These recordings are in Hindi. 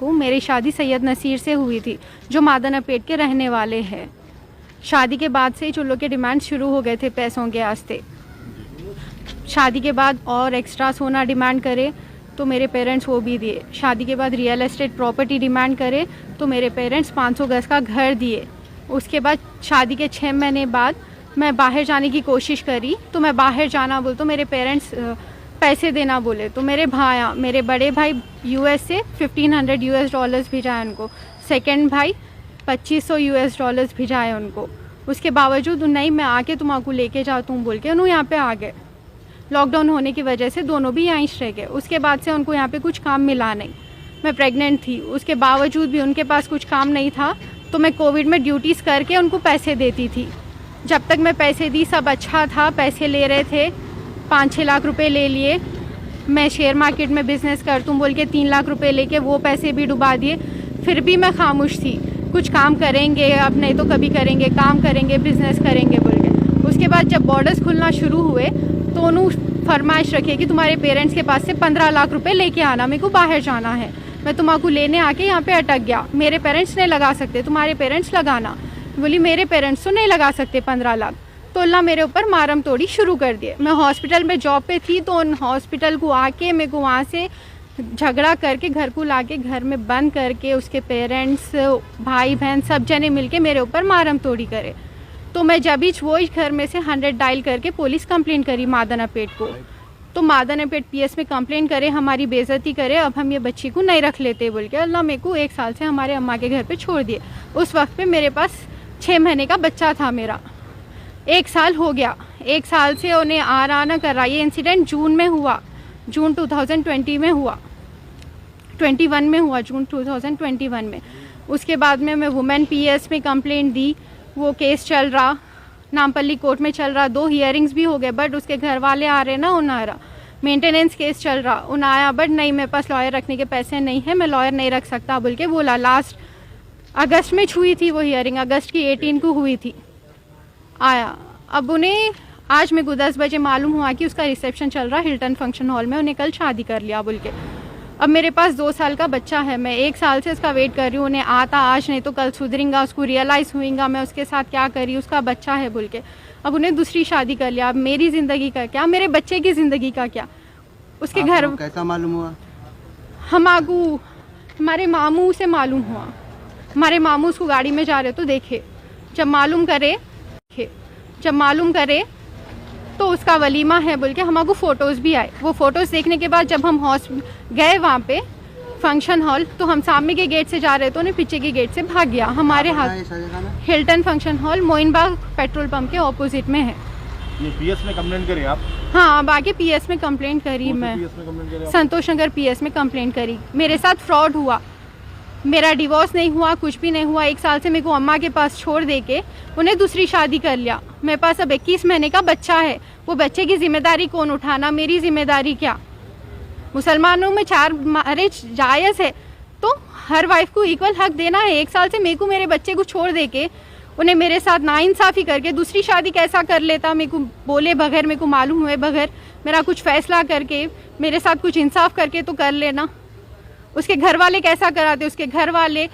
को मेरी शादी सैयद नसीर से हुई थी, जो मादनापेट के रहने वाले हैं। शादी के बाद से ही चुल्लों के डिमांड शुरू हो गए थे पैसों के वास्ते। शादी के बाद और एक्स्ट्रा सोना डिमांड करे तो मेरे पेरेंट्स वो भी दिए। शादी के बाद रियल एस्टेट प्रॉपर्टी डिमांड करे तो मेरे पेरेंट्स 500 गज का घर दिए। उसके बाद शादी के 6 महीने बाद मैं बाहर जाने की कोशिश करी, तो मैं बाहर जाना बोल तो मेरे पेरेंट्स पैसे देना बोले। तो मेरे बड़े भाई यूएस से $1500 भिजाए उनको, सेकंड भाई $2500 भिजाए उनको। उसके बावजूद नहीं, मैं आके तुम्हारा लेके जाता हूँ बोल के उन्होंने यहाँ पे आ गए। लॉकडाउन होने की वजह से दोनों भी यहाँ रह गए। उसके बाद से उनको यहाँ पे कुछ काम मिला नहीं। मैं प्रेग्नेंट थी, उसके बावजूद भी उनके पास कुछ काम नहीं था, तो मैं कोविड में ड्यूटीज़ करके उनको पैसे देती थी। जब तक मैं पैसे दी सब अच्छा था, पैसे ले रहे थे, 5-6 लाख रुपए ले लिए। मैं शेयर मार्केट में बिज़नेस करतूँ बोल के 3 लाख रुपए लेके वो पैसे भी डुबा दिए। फिर भी मैं खामोश थी, कुछ काम करेंगे अब नहीं तो कभी करेंगे, काम करेंगे, बिज़नेस करेंगे बोल के। उसके बाद जब बॉर्डर्स खुलना शुरू हुए तो उन्होंने फरमाइश रखी कि तुम्हारे पेरेंट्स के पास से 15 लाख रुपए लेके आना, मेरे को बाहर जाना है। मैं तुम्हारा लेने आके यहाँ पे अटक गया। मेरे पेरेंट्स नहीं लगा सकते, तुम्हारे पेरेंट्स लगाना। बोली मेरे पेरेंट्स तो नहीं लगा सकते 15 लाख। तो अल्लाह मेरे ऊपर मारम तोड़ी शुरू कर दिए। मैं हॉस्पिटल में जॉब पे थी, तो उन हॉस्पिटल को आके मेरे को वहाँ से झगड़ा करके घर को लाके घर में बंद करके उसके पेरेंट्स, भाई बहन सब जने मिलके मेरे ऊपर मारम तोड़ी करे। तो मैं जब ही वो घर में से 100 डायल करके पुलिस कंप्लेंट करी मादनापेट को। तो मादनापेट पीएस में कंप्लेंट करे, हमारी बेइज्जती करे, अब हम ये बच्ची को नहीं रख लेते बोल के अल्लाह मेरे को 1 साल से हमारे अम्मा के घर पे छोड़ दिए। उस वक्त पे मेरे पास 6 महीने का बच्चा था मेरा। 1 साल हो गया, 1 साल से उन्हें आना कर रहा। ये इंसिडेंट जून में हुआ, जून 2020 में हुआ, 21 में हुआ, जून 2021 में। उसके बाद में मैं वुमेन पीएस में कंप्लेंट दी, वो केस चल रहा, नामपल्ली कोर्ट में चल रहा। 2 हियरिंग्स भी हो गए, बट उसके घर वाले आ रहे ना, उन्हारा मेंटेनेंस केस चल रहा, उन आया बट नहीं मेरे पास लॉयर रखने के पैसे नहीं है, मैं लॉयर नहीं रख सकता बोल के बोला। लास्ट अगस्त में हुई थी वो हियरिंग, अगस्त की 18 को हुई थी। आया, अब उन्हें आज मेरे को 10 बजे मालूम हुआ कि उसका रिसेप्शन चल रहा हिल्टन फंक्शन हॉल में, उन्हें कल शादी कर लिया बोल के। अब मेरे पास 2 साल का बच्चा है, मैं 1 साल से उसका वेट कर रही हूँ। उन्हें आता आज नहीं तो कल सुधरेगा, उसको रियलाइज़ हुएगा मैं उसके साथ क्या करी, उसका बच्चा है बोल के। अब उन्हें दूसरी शादी कर लिया। अब मेरी ज़िंदगी का क्या, मेरे बच्चे की ज़िंदगी का क्या। उसके घर कैसा मालूम हुआ? हमारे मामू से मालूम हुआ। हमारे मामू उसको गाड़ी में जा रहे तो देखे, जब मालूम करे तो उसका वलीमा है बोल के हमारे को फ़ोटोज़ भी आए। वो फ़ोटोज़ देखने के बाद जब हम गए वहाँ पे फंक्शन हॉल, तो हम सामने के गेट से जा रहे तो उन्हें पीछे के गेट से भाग गया। हमारे हाथ Hilton function hall Moinbagh petrol pump के ऑपोजिट में है। ये पीएस में कंप्लेंट करी आप? हाँ, अब आगे पीएस में कंप्लेंट करी मैं, संतोष नगर पीएस में कंप्लेंट करी। मेरे साथ फ्रॉड हुआ, मेरा डिवोर्स नहीं हुआ, कुछ भी नहीं हुआ। 1 साल से मेरे को अम्मा के पास छोड़ दे के उन्हें दूसरी शादी कर लिया। मेरे पास अब 21 महीने का बच्चा है, वो बच्चे की जिम्मेदारी कौन उठाना, मेरी जिम्मेदारी क्या। मुसलमानों में 4 मैरिज जायज़ है, तो हर वाइफ को इक्वल हक देना है। 1 साल से मेरे को मेरे बच्चे को छोड़ दे के उन्हें मेरे साथ नाइंसाफ़ी करके दूसरी शादी कैसा कर लेता, मेरे को बोले बगैर, मेरे को मालूम हुए बगैर, मेरा कुछ फैसला करके मेरे साथ कुछ इंसाफ करके तो कर लेना। उसके घर वाले कैसा कराते, उसके घर वाले,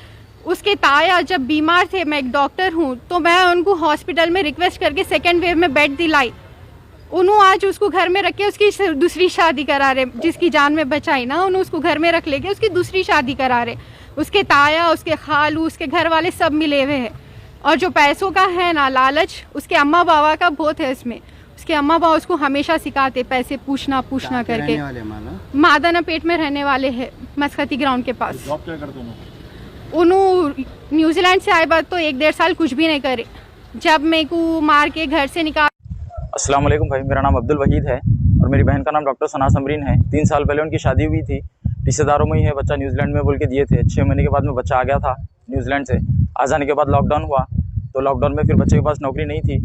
उसके ताया जब बीमार थे, मैं एक डॉक्टर हूँ, तो मैं उनको हॉस्पिटल में रिक्वेस्ट करके 2nd वेव में बेड दिलाई। उन्होंने आज उसको घर में रख के उसकी दूसरी शादी करा रहे, जिसकी जान में बचाई ना, उन्होंने उसको घर में रख लेके उसकी दूसरी शादी करा रहे। उसके ताया, उसके खालू, उसके घर वाले सब मिले हुए हैं। और जो पैसों का है ना लालच, उसके अम्मा बाबा का बहुत है इसमें। उसके अम्मा बाबा उसको हमेशा सिखाते पैसे पूछना करके। मादनापेट में रहने वाले हैं, मस्कती ग्राउंड के पास। जॉब क्या करते हैं? उन्होंने न्यूजीलैंड से आए बाद तो 1-1.5 साल कुछ भी नहीं करे, जब मेरे को मार के घर से निकाल। अस्सलाम वालेकुम भाई, मेरा नाम अब्दुल वहीद है और मेरी बहन का नाम डॉक्टर सना समरीन है। 3 साल पहले उनकी शादी हुई थी, रिश्तेदारों में ही है, बच्चा न्यूजीलैंड में बोल के दिए थे। 6 महीने के बाद में बच्चा आ गया था न्यूजीलैंड से। आ जाने के बाद लॉकडाउन हुआ, तो लॉकडाउन में फिर बच्चे के पास नौकरी नहीं थी।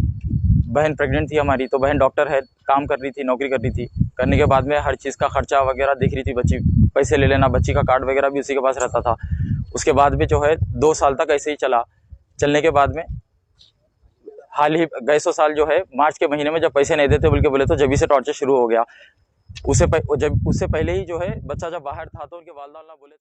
बहन प्रेग्नेंट थी हमारी, तो बहन डॉक्टर है, काम कर रही थी, नौकरी कर रही थी। करने के बाद में हर चीज़ का खर्चा वगैरह देख रही थी, बच्ची पैसे ले लेना, बच्ची का कार्ड वगैरह भी उसी के पास रहता था। उसके बाद भी जो है 2 साल तक ऐसे ही चला। चलने के बाद में हाल ही गए 100 साल जो है मार्च के महीने में जब पैसे नहीं देते बोले तो जब से टॉर्चर शुरू हो गया। उससे पहले ही जो है बच्चा जब बाहर था तो उनके वालिदा बोले थे।